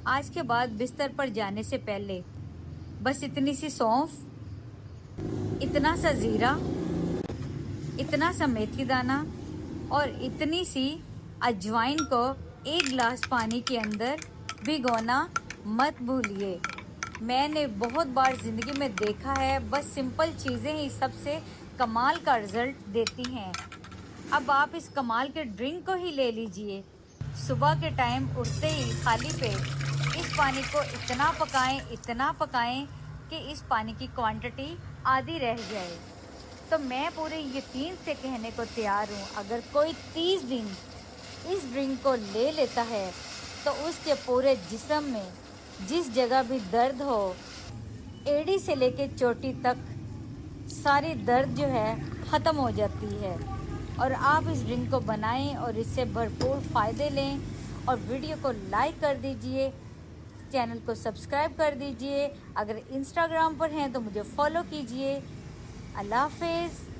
आज के बाद बिस्तर पर जाने से पहले बस इतनी सी सौंफ, इतना सा जीरा, इतना सा मेथी दाना और इतनी सी अजवाइन को एक गिलास पानी के अंदर भिगोना मत भूलिए। मैंने बहुत बार जिंदगी में देखा है, बस सिंपल चीजें ही सबसे कमाल का रिजल्ट देती हैं। अब आप इस कमाल के ड्रिंक को ही ले लीजिए। सुबह के टाइम उठते ही खाली पेट इस पानी को इतना पकाएं कि इस पानी की क्वांटिटी आधी रह जाए। तो मैं पूरे यकीन से कहने को तैयार हूँ, अगर कोई 30 दिन इस ड्रिंक को ले लेता है तो उसके पूरे जिस्म में जिस जगह भी दर्द हो, एड़ी से लेके चोटी तक सारी दर्द जो है ख़त्म हो जाती है। और आप इस ड्रिंक को बनाएं और इससे भरपूर फ़ायदे लें। और वीडियो को लाइक कर दीजिए, चैनल को सब्सक्राइब कर दीजिए। अगर इंस्टाग्राम पर हैं तो मुझे फॉलो कीजिए। अल्लाह हाफ़िज़।